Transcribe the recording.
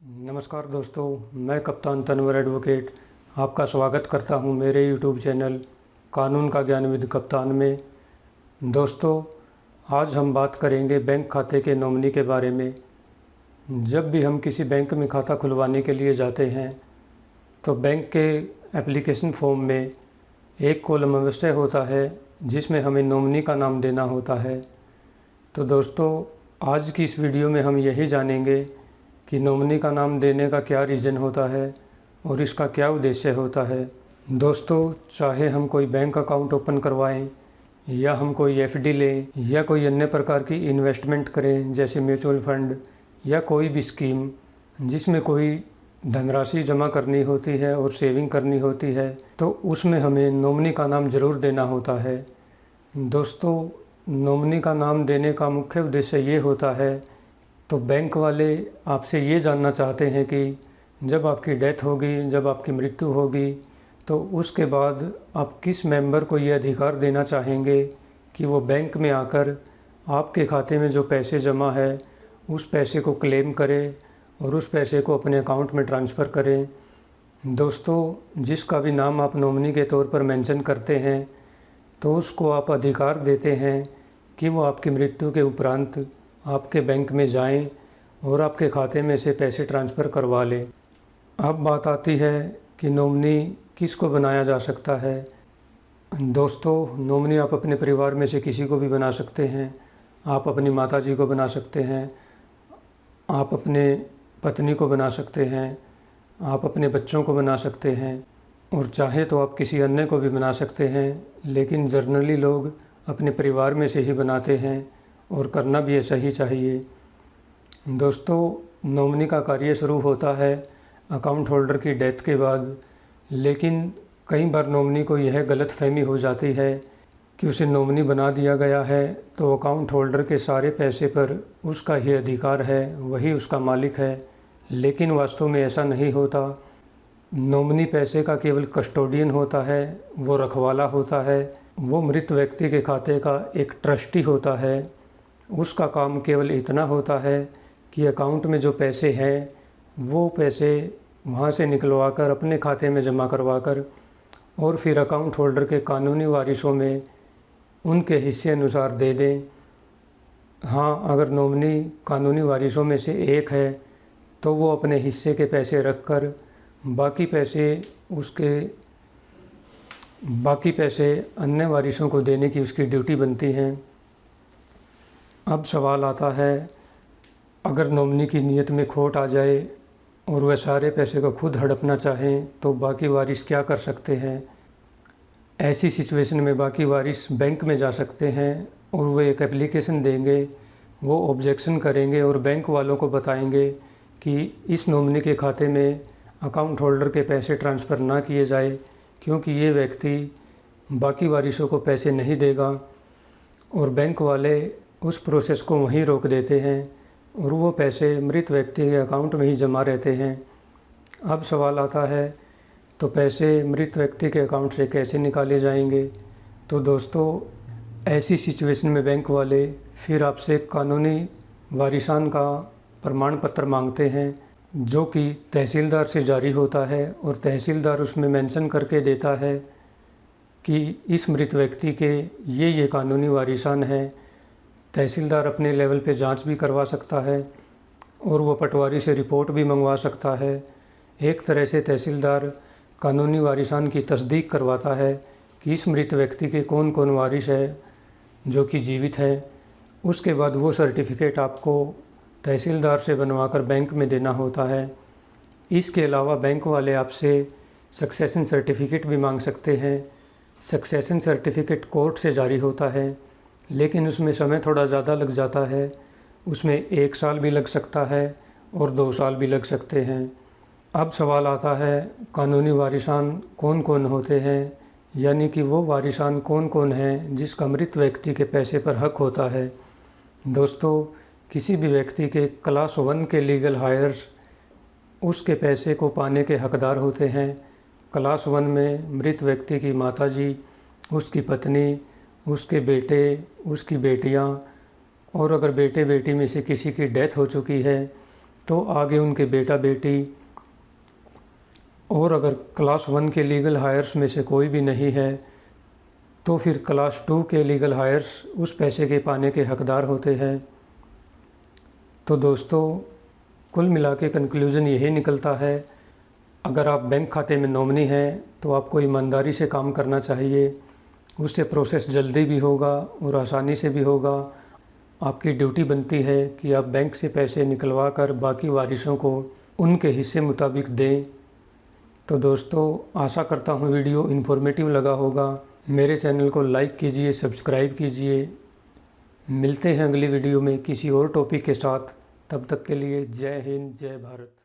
नमस्कार दोस्तों, मैं कप्तान तनवर एडवोकेट आपका स्वागत करता हूं मेरे यूट्यूब चैनल कानून का ज्ञान विद कप्तान में। दोस्तों, आज हम बात करेंगे बैंक खाते के नॉमिनी के बारे में। जब भी हम किसी बैंक में खाता खुलवाने के लिए जाते हैं तो बैंक के एप्लीकेशन फॉर्म में एक कॉलम अवश्य होता है जिसमें हमें नॉमिनी का नाम देना होता है। तो दोस्तों, आज की इस वीडियो में हम यही जानेंगे कि नॉमिनी का नाम देने का क्या रीज़न होता है और इसका क्या उद्देश्य होता है। दोस्तों, चाहे हम कोई बैंक अकाउंट ओपन करवाएं या हम कोई एफडी लें या कोई अन्य प्रकार की इन्वेस्टमेंट करें जैसे म्यूचुअल फंड या कोई भी स्कीम जिसमें कोई धनराशि जमा करनी होती है और सेविंग करनी होती है, तो उसमें हमें नॉमिनी का नाम ज़रूर देना होता है। दोस्तों, नॉमिनी का नाम देने का मुख्य उद्देश्य ये होता है तो बैंक वाले आपसे ये जानना चाहते हैं कि जब आपकी डेथ होगी, जब आपकी मृत्यु होगी, तो उसके बाद आप किस मेंबर को ये अधिकार देना चाहेंगे कि वो बैंक में आकर आपके खाते में जो पैसे जमा है उस पैसे को क्लेम करे और उस पैसे को अपने अकाउंट में ट्रांसफ़र करें। दोस्तों, जिसका भी नाम आप नॉमिनी के तौर पर मेंशन करते हैं तो उसको आप अधिकार देते हैं कि वो आपकी मृत्यु के उपरांत आपके बैंक में जाएं और आपके खाते में से पैसे ट्रांसफ़र करवा लें। अब बात आती है कि नॉमिनी किसको बनाया जा सकता है। दोस्तों, नॉमिनी आप अपने परिवार में से किसी को भी बना सकते हैं। आप अपनी माताजी को बना सकते हैं, आप अपने पत्नी को बना सकते हैं, आप अपने बच्चों को बना सकते हैं और चाहे तो आप किसी अन्य को भी बना सकते हैं, लेकिन जनरली लोग अपने परिवार में से ही बनाते हैं और करना भी ऐसा ही चाहिए। दोस्तों, नॉमिनी का कार्य शुरू होता है अकाउंट होल्डर की डेथ के बाद, लेकिन कई बार नॉमिनी को यह गलतफहमी हो जाती है कि उसे नॉमिनी बना दिया गया है तो अकाउंट होल्डर के सारे पैसे पर उसका ही अधिकार है, वही उसका मालिक है, लेकिन वास्तव में ऐसा नहीं होता। नॉमिनी पैसे का केवल कस्टोडियन होता है, वो रखवाला होता है, वो मृत व्यक्ति के खाते का एक ट्रस्टी होता है। उसका काम केवल इतना होता है कि अकाउंट में जो पैसे हैं वो पैसे वहाँ से निकलवा कर अपने खाते में जमा करवा कर और फिर अकाउंट होल्डर के कानूनी वारिसों में उनके हिस्से अनुसार दे दें। हाँ, अगर नॉमिनी कानूनी वारिसों में से एक है तो वो अपने हिस्से के पैसे रख कर बाकी पैसे अन्य वारिसों को देने की उसकी ड्यूटी बनती है। अब सवाल आता है, अगर नॉमिनी की नीयत में खोट आ जाए और वह सारे पैसे को खुद हड़पना चाहें तो बाकी वारिस क्या कर सकते हैं। ऐसी सिचुएशन में बाकी वारिस बैंक में जा सकते हैं और वो एक एप्लीकेशन देंगे, वो ऑब्जेक्शन करेंगे और बैंक वालों को बताएंगे कि इस नॉमिनी के खाते में अकाउंट होल्डर के पैसे ट्रांसफ़र ना किए जाए क्योंकि ये व्यक्ति बाकी वारिसों को पैसे नहीं देगा, और बैंक वाले उस प्रोसेस को वहीं रोक देते हैं और वो पैसे मृत व्यक्ति के अकाउंट में ही जमा रहते हैं। अब सवाल आता है, तो पैसे मृत व्यक्ति के अकाउंट से कैसे निकाले जाएंगे। तो दोस्तों, ऐसी सिचुएशन में बैंक वाले फिर आपसे कानूनी वारिसान का प्रमाण पत्र मांगते हैं जो कि तहसीलदार से जारी होता है और तहसीलदार उसमें मेंशन करके देता है कि इस मृत व्यक्ति के ये कानूनी वारिसान हैं। तहसीलदार अपने लेवल पे जांच भी करवा सकता है और वो पटवारी से रिपोर्ट भी मंगवा सकता है। एक तरह से तहसीलदार कानूनी वारिसान की तस्दीक करवाता है कि इस मृत व्यक्ति के कौन कौन वारिस है जो कि जीवित है। उसके बाद वो सर्टिफिकेट आपको तहसीलदार से बनवा कर बैंक में देना होता है। इसके अलावा बैंक वाले आपसे सक्सेशन सर्टिफिकेट भी मांग सकते हैं। सक्सेशन सर्टिफिकेट कोर्ट से जारी होता है, लेकिन उसमें समय थोड़ा ज़्यादा लग जाता है। उसमें 1 साल भी लग सकता है और 2 साल भी लग सकते हैं। अब सवाल आता है, कानूनी वारिसान कौन कौन होते हैं, यानी कि वो वारिसान कौन कौन हैं जिसका मृत व्यक्ति के पैसे पर हक होता है। दोस्तों, किसी भी व्यक्ति के क्लास 1 के लीगल हायर्स उसके पैसे को पाने के हकदार होते हैं। क्लास 1 में मृत व्यक्ति की माताजी, उसकी पत्नी, उसके बेटे, उसकी बेटियां, और अगर बेटे बेटी में से किसी की डेथ हो चुकी है तो आगे उनके बेटा बेटी, और अगर क्लास 1 के लीगल हायर्स में से कोई भी नहीं है तो फिर क्लास 2 के लीगल हायर्स उस पैसे के पाने के हकदार होते हैं। तो दोस्तों, कुल मिला के कंक्लूज़न यही निकलता है, अगर आप बैंक खाते में नॉमिनी हैं तो आपको ईमानदारी से काम करना चाहिए। उससे प्रोसेस जल्दी भी होगा और आसानी से भी होगा। आपकी ड्यूटी बनती है कि आप बैंक से पैसे निकलवा कर बाकी वारिसों को उनके हिस्से मुताबिक दें। तो दोस्तों, आशा करता हूँ वीडियो इन्फॉर्मेटिव लगा होगा। मेरे चैनल को लाइक कीजिए, सब्सक्राइब कीजिए। मिलते हैं अगली वीडियो में किसी और टॉपिक के साथ। तब तक के लिए जय हिंद, जय भारत।